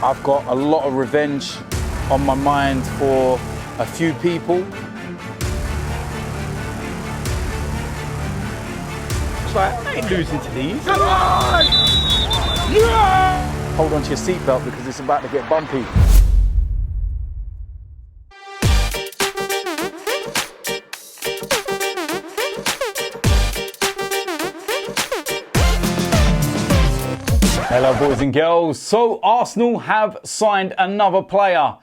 I've got a lot of revenge on my mind for a few people. It's like, I ain't losing to these. Come on! Yeah! Hold on to your seatbelt because it's about to get bumpy. Hello boys and girls. So Arsenal have signed another player.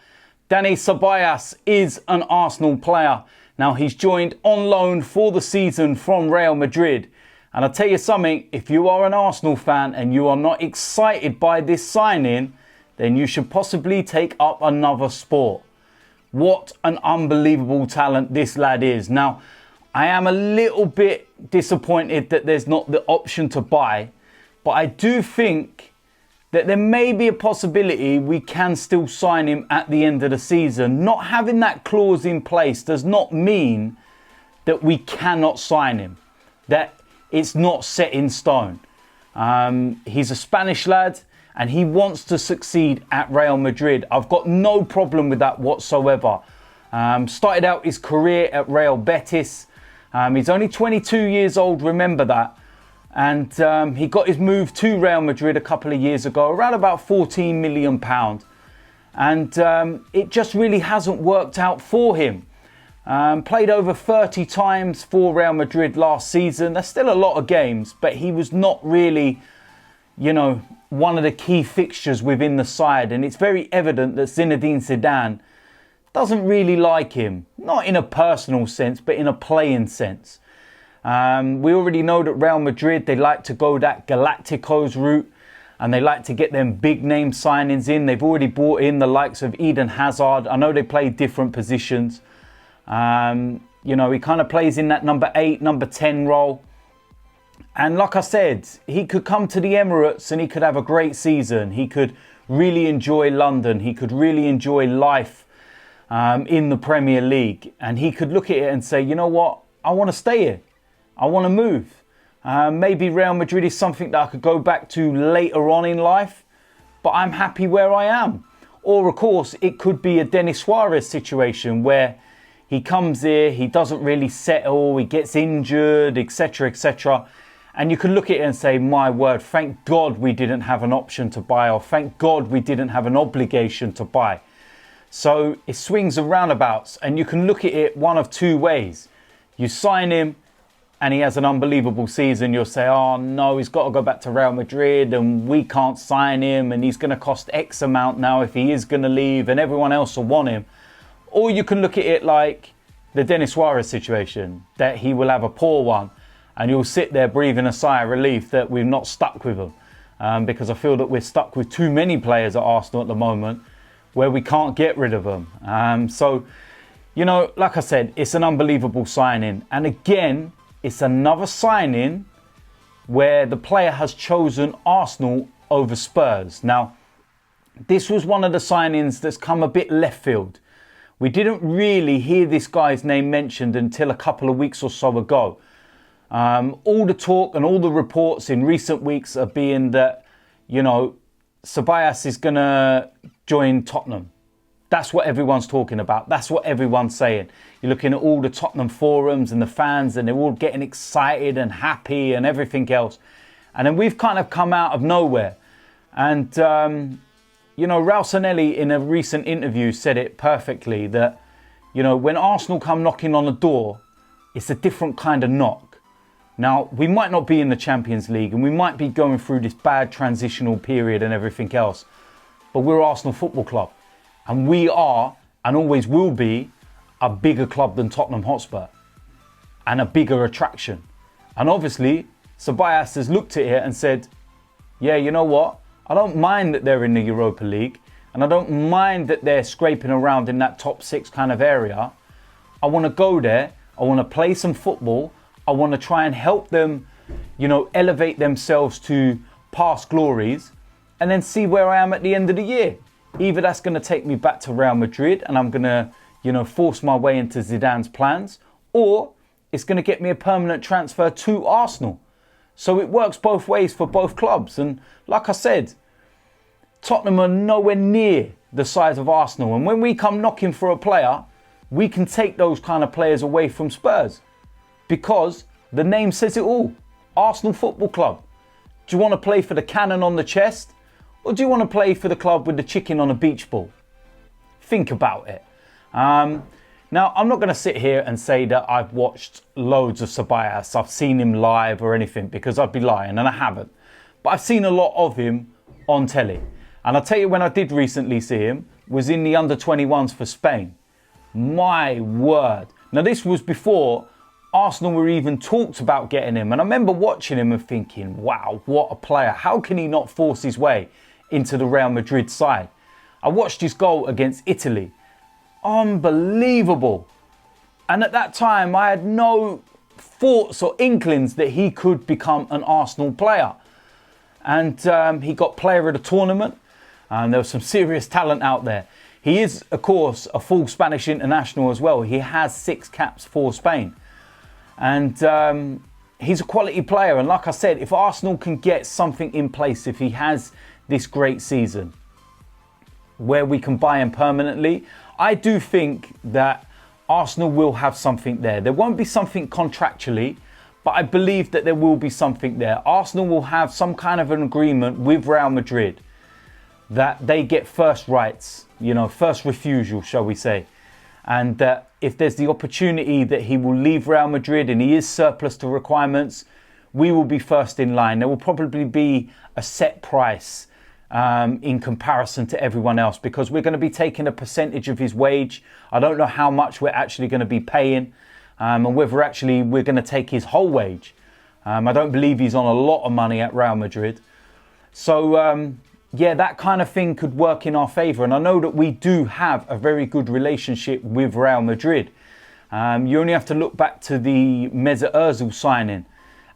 Dani Ceballos is an Arsenal player. Now he's joined on loan for the season from Real Madrid. And I'll tell you something, if you are an Arsenal fan and you are not excited by this signing, then you should possibly take up another sport. What an unbelievable talent this lad is. Now, I am a little bit disappointed that there's not the option to buy. But I do think that there may be a possibility we can still sign him at the end of the season. Not having that clause in place does not mean that we cannot sign him, that it's not set in stone. He's a Spanish lad and he wants to succeed at Real Madrid. I've got no problem with that whatsoever. Started out his career at Real Betis. He's only 22 years old, remember that. And he got his move to Real Madrid a couple of years ago, around about £14 million. And it just really hasn't worked out for him. Played over 30 times for Real Madrid last season. There's still a lot of games, but he was not really, you know, one of the key fixtures within the side. And it's very evident that Zinedine Zidane doesn't really like him. Not in a personal sense, but in a playing sense. We already know that Real Madrid, they like to go that Galacticos route and they like to get them big name signings in. They've already brought in the likes of Eden Hazard. I know they play different positions. You know, he kind of plays in that number 8, number 10 role. And like I said, he could come to the Emirates and he could have a great season. He could really enjoy London. He could really enjoy life in the Premier League. And he could look at it and say, you know what, I want to stay here. I want to move. Maybe Real Madrid is something that I could go back to later on in life, but I'm happy where I am. Or of course, it could be a Denis Suarez situation where he comes here, he doesn't really settle, he gets injured, etc., etc. And you can look at it and say, my word, thank God we didn't have an option to buy, or thank God we didn't have an obligation to buy. So it swings and roundabouts, and you can look at it one of two ways. You sign him, and he has an unbelievable season, you'll say, oh no, he's got to go back to Real Madrid and we can't sign him and he's going to cost X amount now if he is going to leave and everyone else will want him. Or you can look at it like the Denis Suarez situation, that he will have a poor one and you'll sit there breathing a sigh of relief that we're not stuck with him. Because I feel that we're stuck with too many players at Arsenal at the moment where we can't get rid of them. So, you know, like I said, it's an unbelievable signing. And again, it's another signing where the player has chosen Arsenal over Spurs. Now, this was one of the signings that's come a bit left field. We didn't really hear this guy's name mentioned until a couple of weeks or so ago. All the talk and all the reports in recent weeks are being that, you know, Ceballos is going to join Tottenham. That's what everyone's talking about. That's what everyone's saying. You're looking at all the Tottenham forums and the fans and they're all getting excited and happy and everything else. And then we've kind of come out of nowhere. And, you know, Raul Sanelli in a recent interview said it perfectly that, you know, when Arsenal come knocking on the door, it's a different kind of knock. Now, we might not be in the Champions League and we might be going through this bad transitional period and everything else. But we're Arsenal Football Club. And we are, and always will be, a bigger club than Tottenham Hotspur. And a bigger attraction. And obviously, Ceballos has looked at it and said, yeah, you know what? I don't mind that they're in the Europa League. And I don't mind that they're scraping around in that top 6 kind of area. I want to go there. I want to play some football. I want to try and help them, you know, elevate themselves to past glories. And then see where I am at the end of the year. Either that's going to take me back to Real Madrid and I'm going to, you know, force my way into Zidane's plans, or it's going to get me a permanent transfer to Arsenal. So it works both ways for both clubs. And like I said, Tottenham are nowhere near the size of Arsenal. And when we come knocking for a player, we can take those kind of players away from Spurs. Because the name says it all. Arsenal Football Club. Do you want to play for the cannon on the chest? Or do you want to play for the club with the chicken on a beach ball? Think about it. Now, I'm not going to sit here and say that I've watched loads of Ceballos. I've seen him live or anything, because I'd be lying, and I haven't. But I've seen a lot of him on telly. And I'll tell you, when I did recently see him, was in the under-21s for Spain. My word. Now, this was before Arsenal were even talked about getting him. And I remember watching him and thinking, wow, what a player. How can he not force his way into the Real Madrid side? I watched his goal against Italy. Unbelievable. And at that time, I had no thoughts or inklings that he could become an Arsenal player. And he got player of the tournament. And there was some serious talent out there. He is, of course, a full Spanish international as well. He has 6 caps for Spain. And he's a quality player. And like I said, if Arsenal can get something in place, if he has this great season where we can buy him permanently, I do think that Arsenal will have something there. There won't be something contractually, but I believe that there will be something there. Arsenal will have some kind of an agreement with Real Madrid that they get first rights, first refusal, shall we say. And that if there's the opportunity that he will leave Real Madrid and he is surplus to requirements, we will be first in line. There will probably be a set price in comparison to everyone else, because we're going to be taking a percentage of his wage. I don't know how much we're actually going to be paying, and whether actually we're going to take his whole wage. I don't believe he's on a lot of money at Real Madrid. So, yeah, that kind of thing could work in our favour. And I know that we do have a very good relationship with Real Madrid. You only have to look back to the Mesut Ozil signing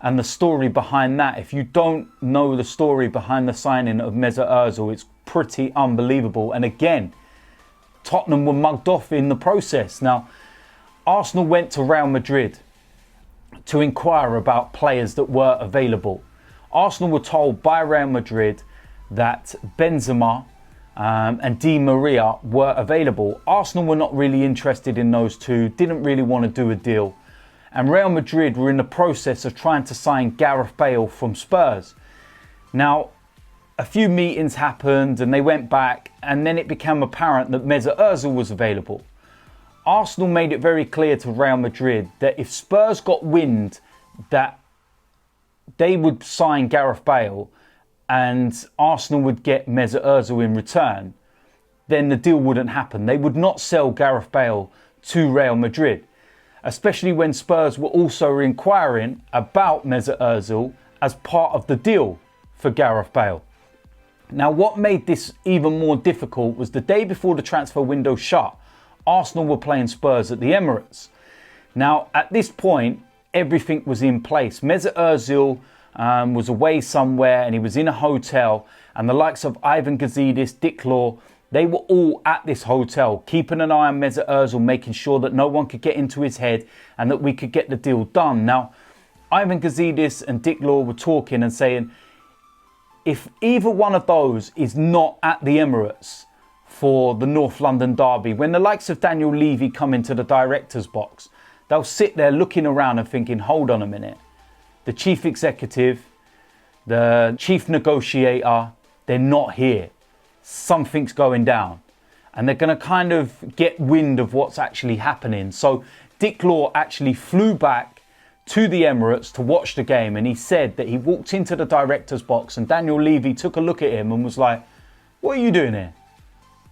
and the story behind that. If you don't know the story behind the signing of Mesut Ozil, it's pretty unbelievable. And again, Tottenham were mugged off in the process. Now, Arsenal went to Real Madrid to inquire about players that were available. Arsenal were told by Real Madrid that Benzema and Di Maria were available. Arsenal were not really interested in those two, didn't really want to do a deal. And Real Madrid were in the process of trying to sign Gareth Bale from Spurs. Now, a few meetings happened and they went back, and then it became apparent that Mesut Ozil was available. Arsenal made it very clear to Real Madrid that if Spurs got wind that they would sign Gareth Bale and Arsenal would get Mesut Ozil in return, then the deal wouldn't happen. They would not sell Gareth Bale to Real Madrid, especially when Spurs were also inquiring about Mesut Ozil as part of the deal for Gareth Bale. Now, what made this even more difficult was the day before the transfer window shut, Arsenal were playing Spurs at the Emirates. Now, at this point, everything was in place. Mesut Ozil was away somewhere and he was in a hotel, and the likes of Ivan Gazidis, Dick Law, they were all at this hotel, keeping an eye on Mesut Ozil, making sure that no one could get into his head and that we could get the deal done. Now, Ivan Gazidis and Dick Law were talking and saying, if either one of those is not at the Emirates for the North London derby, when the likes of Daniel Levy come into the director's box, they'll sit there looking around and thinking, hold on a minute. The chief executive, the chief negotiator, they're not here. Something's going down. And they're going to kind of get wind of what's actually happening. So Dick Law actually flew back to the Emirates to watch the game, and he said that he walked into the director's box and Daniel Levy took a look at him and was like, what are you doing here?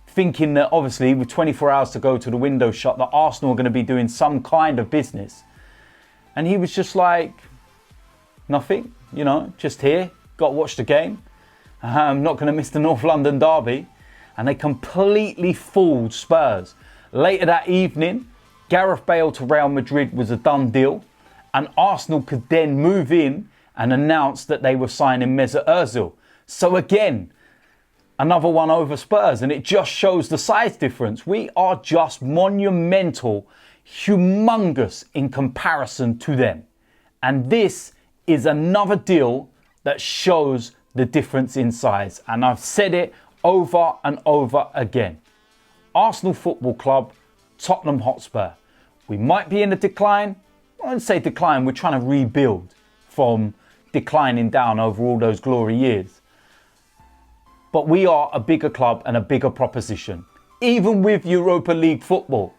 Thinking that obviously with 24 hours to go to the window shut, that Arsenal are going to be doing some kind of business. And he was just like, nothing, just here, got to watch the game. I'm not going to miss the North London derby. And they completely fooled Spurs. Later that evening, Gareth Bale to Real Madrid was a done deal. And Arsenal could then move in and announce that they were signing Mesut Ozil. So again, another one over Spurs. And it just shows the size difference. We are just monumental, humongous in comparison to them. And this is another deal that shows the difference in size. And I've said it over and over again. Arsenal Football Club, Tottenham Hotspur. We might be in a decline. I wouldn't say decline, we're trying to rebuild from declining down over all those glory years. But we are a bigger club and a bigger proposition, even with Europa League football.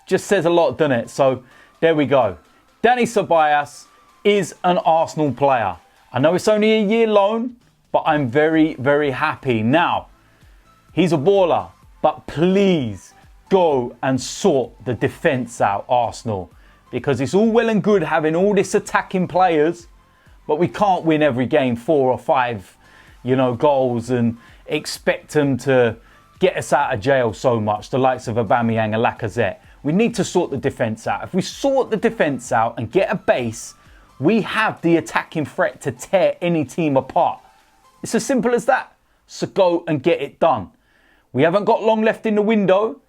Just says a lot, doesn't it? So there we go. Dani Ceballos is an Arsenal player. I know it's only a year loan, but I'm very, very happy. Now, he's a baller, but please go and sort the defence out, Arsenal. Because it's all well and good having all this attacking players, but we can't win every game 4 or 5, goals and expect them to get us out of jail so much, the likes of Aubameyang and Lacazette. We need to sort the defence out. If we sort the defence out and get a base, we have the attacking threat to tear any team apart. It's as simple as that. So go and get it done. We haven't got long left in the window,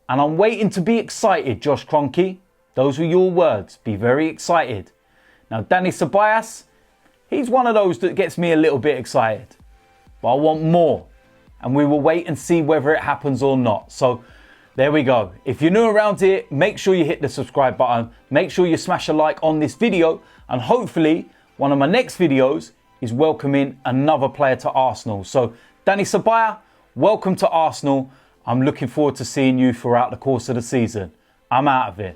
and I'm waiting to be excited, Josh Kroenke. Those were your words. Be very excited. Now, Dani Ceballos, he's one of those that gets me a little bit excited. But I want more. And we will wait and see whether it happens or not. So, there we go. If you're new around here, make sure you hit the subscribe button. Make sure you smash a like on this video. And hopefully, one of my next videos is welcoming another player to Arsenal. So, Dani Ceballos, welcome to Arsenal. I'm looking forward to seeing you throughout the course of the season. I'm out of here.